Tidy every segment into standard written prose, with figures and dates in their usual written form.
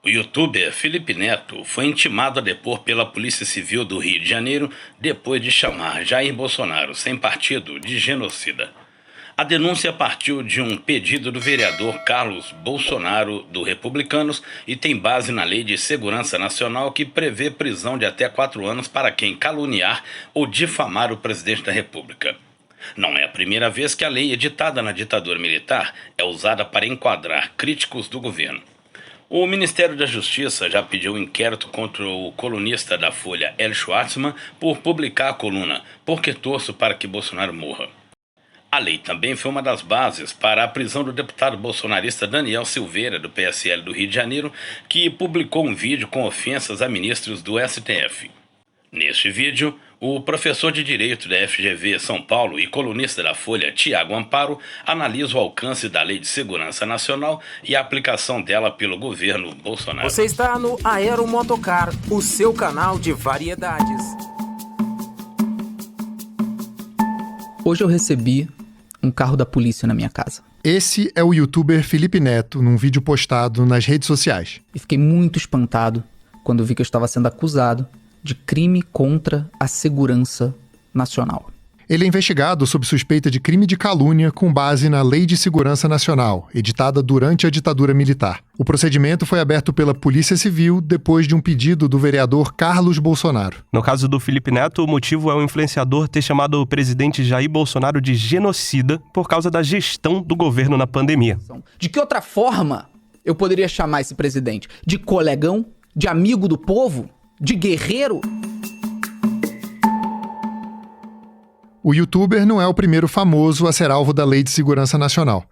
O youtuber Felipe Neto foi intimado a depor pela Polícia Civil do Rio de Janeiro depois de chamar Jair Bolsonaro, sem partido, de genocida. A denúncia partiu de um pedido do vereador Carlos Bolsonaro, do Republicanos, e tem base na Lei de Segurança Nacional, que prevê prisão de até 4 anos para quem caluniar ou difamar o presidente da República. Não é a primeira vez que a lei editada na ditadura militar é usada para enquadrar críticos do governo. O Ministério da Justiça já pediu um inquérito contra o colunista da Folha, Hélio Schwartzman, por publicar a coluna "Porque torço para que Bolsonaro morra". A lei também foi uma das bases para a prisão do deputado bolsonarista Daniel Silveira, do PSL do Rio de Janeiro, que publicou um vídeo com ofensas a ministros do STF. Neste vídeo, o professor de Direito da FGV São Paulo e colunista da Folha, Tiago Amparo, analisa o alcance da Lei de Segurança Nacional e a aplicação dela pelo governo Bolsonaro. Você está no Aeromotocar, o seu canal de variedades. Hoje eu recebi um carro da polícia na minha casa. Esse é o youtuber Felipe Neto, num vídeo postado nas redes sociais. E fiquei muito espantado quando vi que eu estava sendo acusado de crime contra a segurança nacional. Ele é investigado sob suspeita de crime de calúnia com base na Lei de Segurança Nacional, editada durante a ditadura militar. O procedimento foi aberto pela Polícia Civil depois de um pedido do vereador Carlos Bolsonaro. No caso do Felipe Neto, o motivo é o influenciador ter chamado o presidente Jair Bolsonaro de genocida por causa da gestão do governo na pandemia. De que outra forma eu poderia chamar esse presidente? De colegão? De amigo do povo? De guerreiro? O youtuber não é o primeiro famoso a ser alvo da Lei de Segurança Nacional.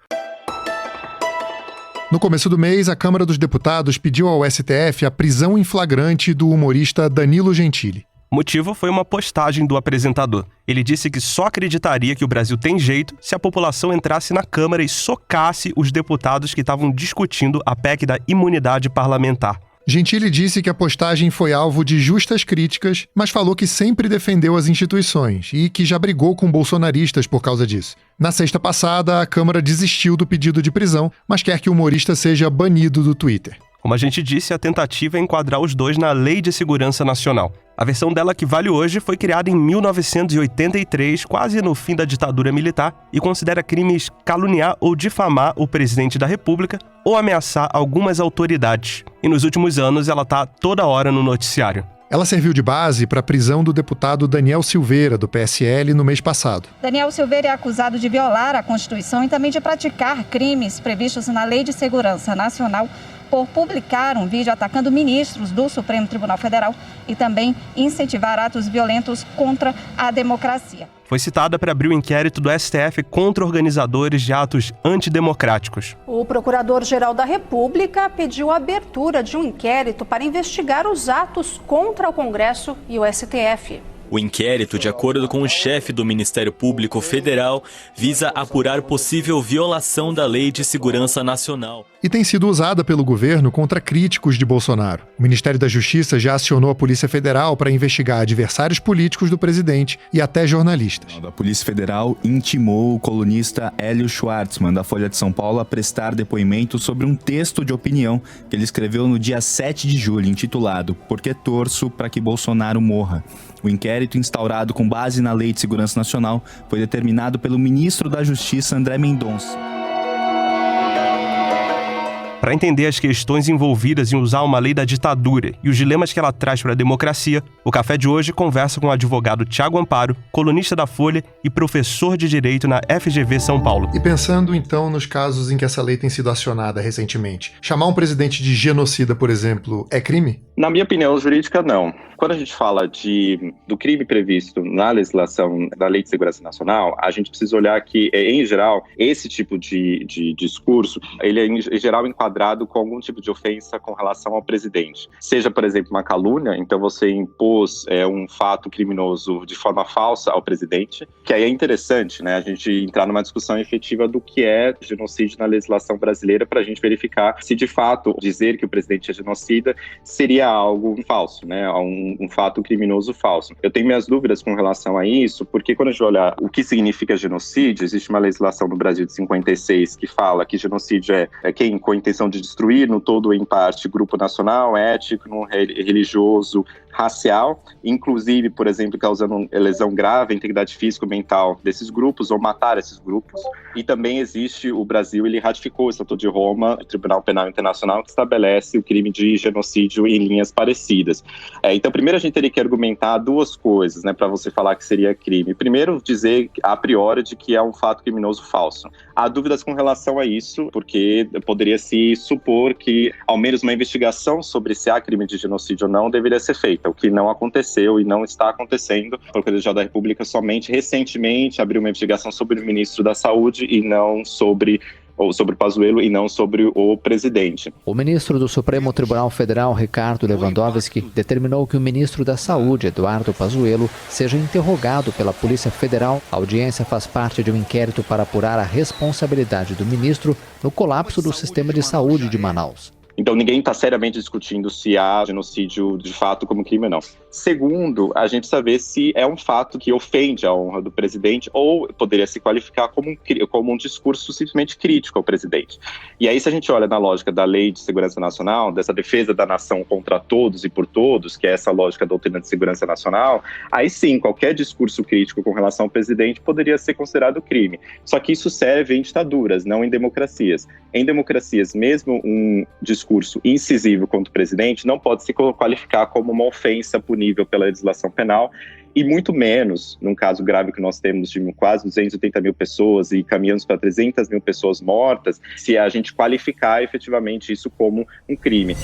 No começo do mês, a Câmara dos Deputados pediu ao STF a prisão em flagrante do humorista Danilo Gentili. O motivo foi uma postagem do apresentador. Ele disse que só acreditaria que o Brasil tem jeito se a população entrasse na Câmara e socasse os deputados que estavam discutindo a PEC da imunidade parlamentar. Gentili disse que a postagem foi alvo de justas críticas, mas falou que sempre defendeu as instituições e que já brigou com bolsonaristas por causa disso. Na sexta passada, a Câmara desistiu do pedido de prisão, mas quer que o humorista seja banido do Twitter. Como a gente disse, a tentativa é enquadrar os dois na Lei de Segurança Nacional. A versão dela que vale hoje foi criada em 1983, quase no fim da ditadura militar, e considera crimes caluniar ou difamar o presidente da República ou ameaçar algumas autoridades. E nos últimos anos ela está toda hora no noticiário. Ela serviu de base para a prisão do deputado Daniel Silveira, do PSL, no mês passado. Daniel Silveira é acusado de violar a Constituição e também de praticar crimes previstos na Lei de Segurança Nacional por publicar um vídeo atacando ministros do Supremo Tribunal Federal e também incentivar atos violentos contra a democracia. Foi citada para abrir o inquérito do STF contra organizadores de atos antidemocráticos. O Procurador-Geral da República pediu a abertura de um inquérito para investigar os atos contra o Congresso e o STF. O inquérito, de acordo com o chefe do Ministério Público Federal, visa apurar possível violação da Lei de Segurança Nacional. E tem sido usada pelo governo contra críticos de Bolsonaro. O Ministério da Justiça já acionou a Polícia Federal para investigar adversários políticos do presidente e até jornalistas. A Polícia Federal intimou o colunista Hélio Schwartzman, da Folha de São Paulo, a prestar depoimento sobre um texto de opinião que ele escreveu no dia 7 de julho, intitulado "Porque torço para que Bolsonaro morra". O inquérito, instaurado com base na Lei de Segurança Nacional, foi determinado pelo ministro da Justiça, André Mendonça. Para entender as questões envolvidas em usar uma lei da ditadura e os dilemas que ela traz para a democracia, o Café de hoje conversa com o advogado Tiago Amparo, colunista da Folha e professor de Direito na FGV São Paulo. E pensando então nos casos em que essa lei tem sido acionada recentemente, chamar um presidente de genocida, por exemplo, é crime? Na minha opinião jurídica, não. Quando a gente fala do crime previsto na legislação da Lei de Segurança Nacional, a gente precisa olhar que, em geral, esse tipo de discurso, ele é, em geral, enquadrado com algum tipo de ofensa com relação ao presidente. Seja, por exemplo, uma calúnia, então você impôs um fato criminoso de forma falsa ao presidente, que aí é interessante, né, a gente entrar numa discussão efetiva do que é genocídio na legislação brasileira para a gente verificar se, de fato, dizer que o presidente é genocida seria algo falso, né, um fato criminoso falso. Eu tenho minhas dúvidas com relação a isso, porque quando a gente olha o que significa genocídio, existe uma legislação no Brasil de 56 que fala que genocídio é quem com intenção intenção de destruir, no todo ou em parte, grupo nacional, étnico, religioso, racial, inclusive, por exemplo, causando lesão grave à integridade física ou mental desses grupos, ou matar esses grupos. E também existe, o Brasil, ele ratificou o Estatuto de Roma, o Tribunal Penal Internacional, que estabelece o crime de genocídio em linhas parecidas. Então, primeiro a gente teria que argumentar duas coisas, né, para você falar que seria crime. Primeiro, dizer a priori de que é um fato criminoso falso. Há dúvidas com relação a isso, porque poderia se supor que, ao menos uma investigação sobre se há crime de genocídio ou não, deveria ser feita, o que não aconteceu e não está acontecendo. A Procuradoria-Geral da República somente recentemente abriu uma investigação sobre o ministro da Saúde e não sobre o Pazuello e não sobre o presidente. O ministro do Supremo Tribunal Federal, Ricardo Lewandowski, determinou que o ministro da Saúde, Eduardo Pazuello, seja interrogado pela Polícia Federal. A audiência faz parte de um inquérito para apurar a responsabilidade do ministro no colapso do sistema de saúde de Manaus. Então, ninguém está seriamente discutindo se há genocídio de fato como crime ou não. Segundo, a gente saber se é um fato que ofende a honra do presidente ou poderia se qualificar como um discurso simplesmente crítico ao presidente. E aí, se a gente olha na lógica da Lei de Segurança Nacional, dessa defesa da nação contra todos e por todos, que é essa lógica da doutrina de segurança nacional, aí sim, qualquer discurso crítico com relação ao presidente poderia ser considerado crime. Só que isso serve em ditaduras, não em democracias. Em democracias, mesmo um discurso incisivo contra o presidente não pode se qualificar como uma ofensa punível pela legislação penal, e muito menos, num caso grave que nós temos de quase 280 mil pessoas e caminhamos para 300 mil pessoas mortas, se a gente qualificar efetivamente isso como um crime.